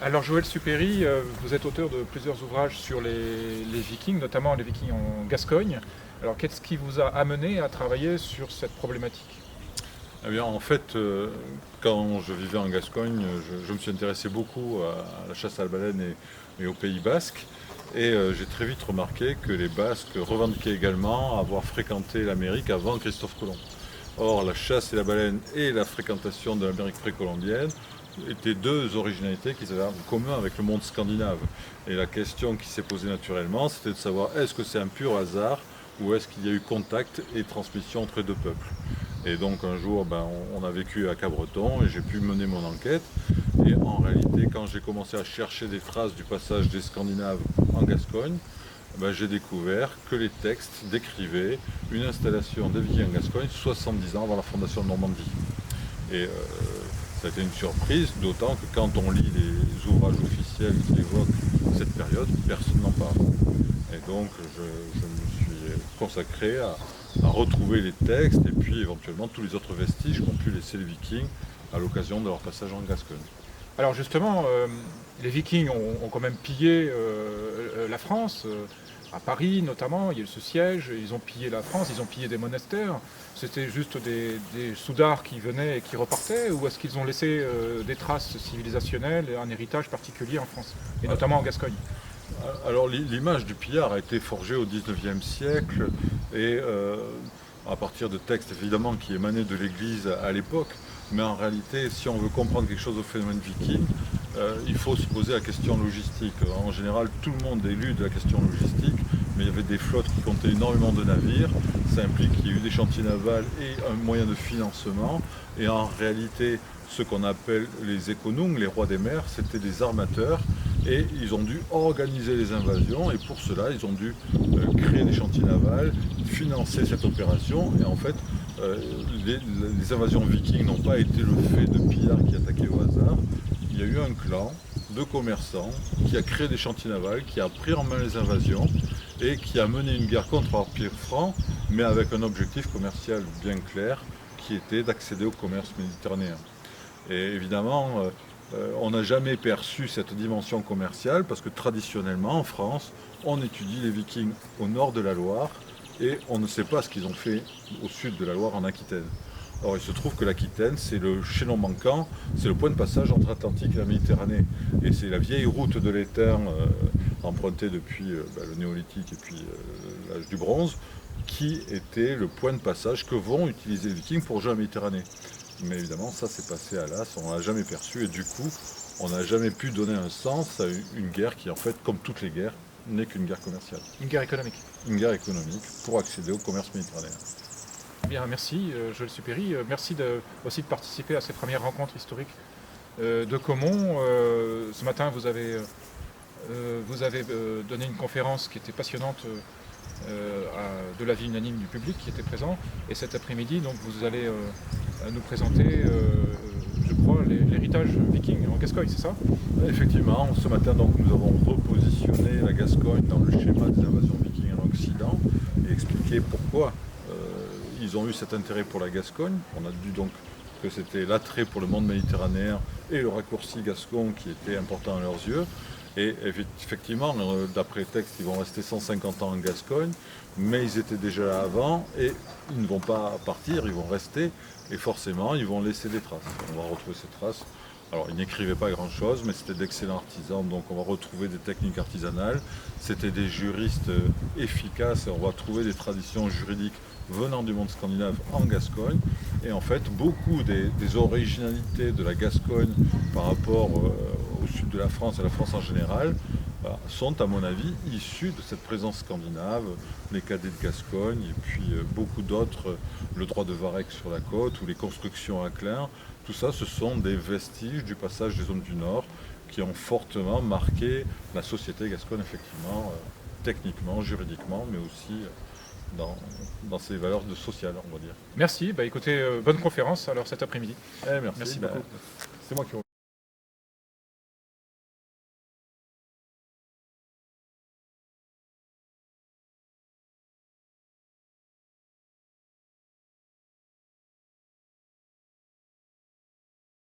Alors Joël Supéry, vous êtes auteur de plusieurs ouvrages sur les Vikings, notamment les Vikings en Gascogne. Alors qu'est-ce qui vous a amené à travailler sur cette problématique? Eh bien, en fait, quand je vivais en Gascogne, je me suis intéressé beaucoup à la chasse à la baleine et au Pays Basque. Et j'ai très vite remarqué que les Basques revendiquaient également avoir fréquenté l'Amérique avant Christophe Colomb. Or, la chasse et la baleine et la fréquentation de l'Amérique précolombienne étaient deux originalités qu'ils avaient en commun avec le monde scandinave. Et la question qui s'est posée naturellement, c'était de savoir est-ce que c'est un pur hasard ou est-ce qu'il y a eu contact et transmission entre les deux peuples. Et donc un jour, on a vécu à Cabreton et j'ai pu mener mon enquête. Et en réalité, quand j'ai commencé à chercher des traces du passage des Scandinaves en Gascogne, j'ai découvert que les textes décrivaient une installation des Vikings en Gascogne 70 ans avant la fondation de Normandie. Et ça a été une surprise, d'autant que quand on lit les ouvrages officiels qui évoquent cette période, personne n'en parle. Et donc je me suis consacré à retrouver les textes et puis éventuellement tous les autres vestiges qu'ont pu laisser les Vikings à l'occasion de leur passage en Gascogne. Alors justement, les Vikings ont quand même pillé la France, à Paris notamment, il y a eu ce siège, ils ont pillé la France, ils ont pillé des monastères. C'était juste des soudards qui venaient et qui repartaient, ou est-ce qu'ils ont laissé des traces civilisationnelles et un héritage particulier en France, et notamment en Gascogne? Alors l'image du pillard a été forgée au XIXe siècle et à partir de textes évidemment qui émanaient de l'Église à l'époque, mais en réalité si on veut comprendre quelque chose au phénomène viking, il faut se poser la question logistique. En général tout le monde élude la question logistique, mais il y avait des flottes qui comptaient énormément de navires, ça implique qu'il y ait eu des chantiers navals et un moyen de financement, et en réalité ce qu'on appelle les éconungs, les rois des mers, c'était des armateurs. Et ils ont dû organiser les invasions et pour cela ils ont dû créer des chantiers navals, financer cette opération et en fait les invasions vikings n'ont pas été le fait de pillards qui attaquaient au hasard. Il y a eu un clan de commerçants qui a créé des chantiers navals, qui a pris en main les invasions et qui a mené une guerre contre l'Empire franc, mais avec un objectif commercial bien clair qui était d'accéder au commerce méditerranéen. Et évidemment, on n'a jamais perçu cette dimension commerciale parce que traditionnellement en France, on étudie les Vikings au nord de la Loire et on ne sait pas ce qu'ils ont fait au sud de la Loire en Aquitaine. Or il se trouve que l'Aquitaine, c'est le chaînon manquant, c'est le point de passage entre l'Atlantique et la Méditerranée. Et c'est la vieille route de l'étang empruntée depuis le néolithique et puis l'âge du bronze, qui était le point de passage que vont utiliser les Vikings pour rejoindre la Méditerranée. Mais évidemment, ça s'est passé à l'as, on ne l'a jamais perçu et du coup, on n'a jamais pu donner un sens à une guerre qui, en fait, comme toutes les guerres, n'est qu'une guerre commerciale. Une guerre économique. Une guerre économique pour accéder au commerce méditerranéen. Bien, merci Joël Supéry. Merci aussi de participer à ces premières rencontres historiques de Caumont. Ce matin, vous avez donné une conférence qui était passionnante de l'avis unanime du public qui était présent. Et cet après-midi, donc, vous allez nous présenter, je crois, l'héritage viking en Gascogne, c'est ça? Effectivement, ce matin, donc, nous avons repositionné la Gascogne dans le schéma des invasions vikings en Occident et expliqué pourquoi ils ont eu cet intérêt pour la Gascogne. On a dit donc que c'était l'attrait pour le monde méditerranéen et le raccourci gascon qui était important à leurs yeux. Et effectivement, d'après le texte, ils vont rester 150 ans en Gascogne, mais ils étaient déjà là avant et ils ne vont pas partir, ils vont rester et forcément, ils vont laisser des traces. On va retrouver ces traces. Alors, ils n'écrivaient pas grand-chose, mais c'était d'excellents artisans, donc on va retrouver des techniques artisanales. C'était des juristes efficaces et on va trouver des traditions juridiques venant du monde scandinave en Gascogne. Et en fait, beaucoup des originalités de la Gascogne par rapport au sud de la France et à la France en général sont, à mon avis, issues de cette présence scandinave, les cadets de Gascogne et puis beaucoup d'autres, le droit de Varec sur la côte ou les constructions à Klein. Tout ça, ce sont des vestiges du passage des hommes du Nord qui ont fortement marqué la société gasconne, effectivement, techniquement, juridiquement, mais aussi dans ses valeurs sociales, on va dire. Merci. Écoutez, bonne conférence alors cet après-midi. Merci Merci beaucoup. C'est moi qui vous